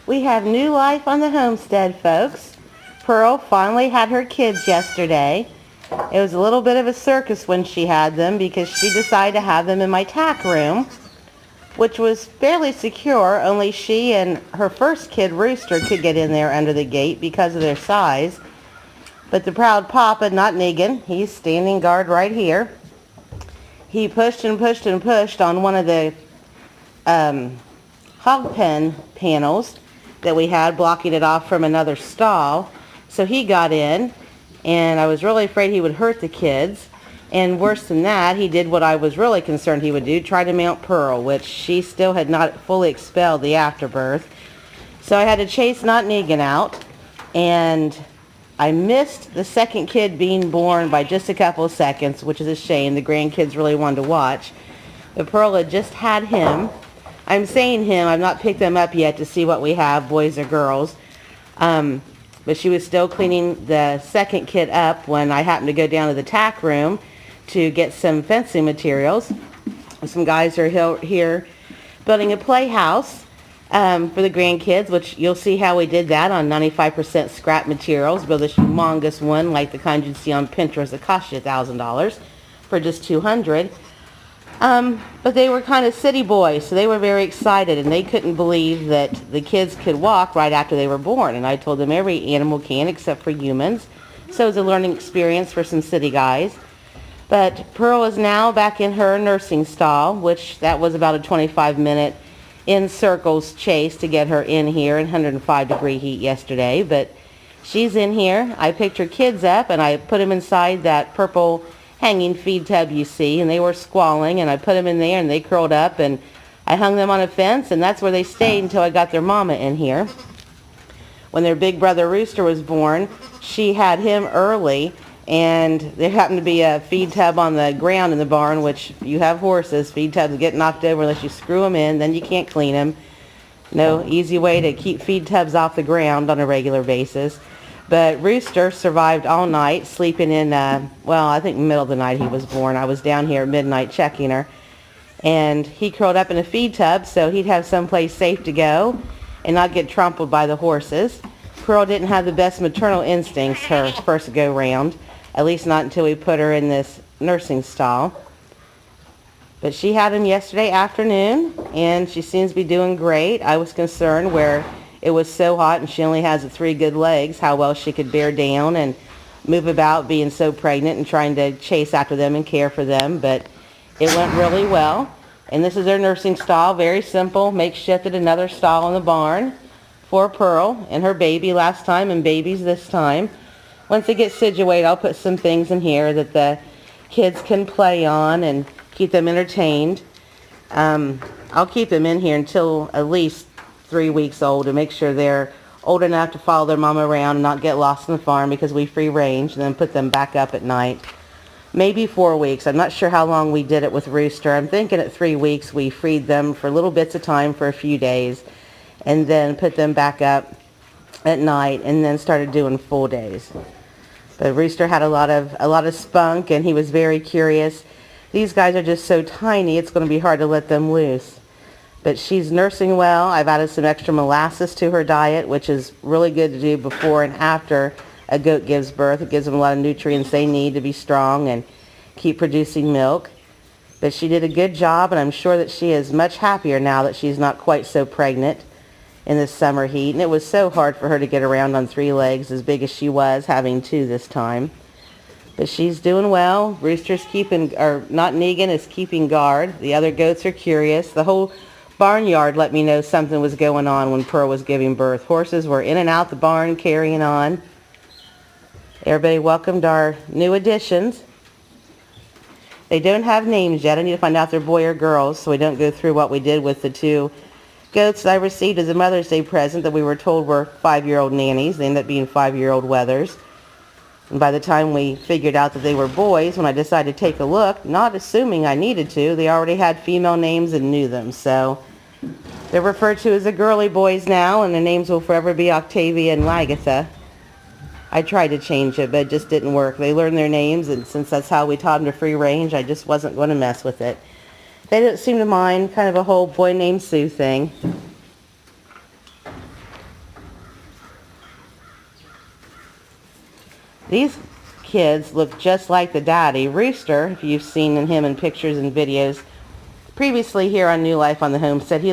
We have new life on the homestead, folks. Pearl finally had her kids yesterday. It was a little bit of a circus when she had them because she decided to have them in my tack room, which was fairly secure. Only she and her first kid, Rooster, could get in there under the gate because of their size. But the proud papa, not Negan, he's standing guard right here. He pushed and pushed and pushed on one of the hog pen panels that we had, blocking it off from another stall. So he got in, and I was really afraid he would hurt the kids. And worse than that, he did what I was really concerned he would do, try to mount Pearl, which she still had not fully expelled the afterbirth. So I had to chase Not Negan out, and I missed the second kid being born by just a couple of seconds, which is a shame. The grandkids really wanted to watch. But Pearl had just had him. I'm saying him. I've not picked them up yet to see what we have, boys or girls. But she was still cleaning the second kid up when I happened to go down to the tack room to get some fencing materials. Some guys are here building a playhouse for the grandkids, which you'll see how we did that on 95% scrap materials. Build a humongous one like the kind you'd see on Pinterest that cost you $1,000 for just $200. But they were kind of city boys, so they were very excited, and they couldn't believe that the kids could walk right after they were born. And I told them every animal can except for humans. So it was a learning experience for some city guys. But Pearl is now back in her nursing stall, which that was about a 25-minute in circles chase to get her in here in 105-degree heat yesterday. But she's in here. I picked her kids up, and I put them inside that purple hanging feed tub you see, and they were squalling, and I put them in there, and they curled up, and I hung them on a fence, and that's where they stayed until I got their mama in here. When their big brother Rooster was born, she had him early, and there happened to be a feed tub on the ground in the barn, which if you have horses, feed tubs get knocked over unless you screw them in, then you can't clean them. No easy way to keep feed tubs off the ground on a regular basis. But Rooster survived all night, sleeping in, well, I think middle of the night he was born. I was down here at midnight checking her. And he curled up in a feed tub so he'd have someplace safe to go and not get trampled by the horses. Pearl didn't have the best maternal instincts her first go-round, at least not until we put her in this nursing stall. But she had him yesterday afternoon, and she seems to be doing great. I was concerned where it was so hot and she only has 3 good legs, how well she could bear down and move about being so pregnant and trying to chase after them and care for them. But it went really well. And this is their nursing stall, very simple, makeshifted another stall in the barn for Pearl and her baby last time and babies this time. Once they get situated, I'll put some things in here that the kids can play on and keep them entertained. I'll keep them in here until at least 3 weeks old to make sure they're old enough to follow their mama around and not get lost on the farm because we free range, and then put them back up at night. Maybe 4 weeks. I'm not sure how long we did it with Rooster. I'm thinking at 3 weeks we freed them for little bits of time for a few days and then put them back up at night and then started doing full days. But Rooster had a lot of spunk, and he was very curious. These guys are just so tiny, it's going to be hard to let them loose. But she's nursing well. I've added some extra molasses to her diet, which is really good to do before and after a goat gives birth. It gives them a lot of nutrients they need to be strong and keep producing milk. But she did a good job, and I'm sure that she is much happier now that she's not quite so pregnant in this summer heat. And it was so hard for her to get around on 3 legs as big as she was, having 2 this time. But she's doing well. Rooster's Not Negan is keeping guard. The other goats are curious. The whole barnyard let me know something was going on when Pearl was giving birth. Horses were in and out the barn carrying on. Everybody welcomed our new additions. They don't have names yet. I need to find out if they're boy or girls so we don't go through what we did with the 2 goats that I received as a Mother's Day present that we were told were 5-year-old nannies. They ended up being 5-year-old wethers. And by the time we figured out that they were boys, when I decided to take a look, not assuming I needed to, they already had female names and knew them. So they're referred to as the girly boys now, and their names will forever be Octavia and Lagatha. I tried to change it, but it just didn't work. They learned their names, and since that's how we taught them to free range, I just wasn't going to mess with it. They don't seem to mind, kind of a whole boy named Sue thing. These kids look just like the daddy. Rooster, if you've seen him in pictures and videos previously here on New Life on the Homestead, he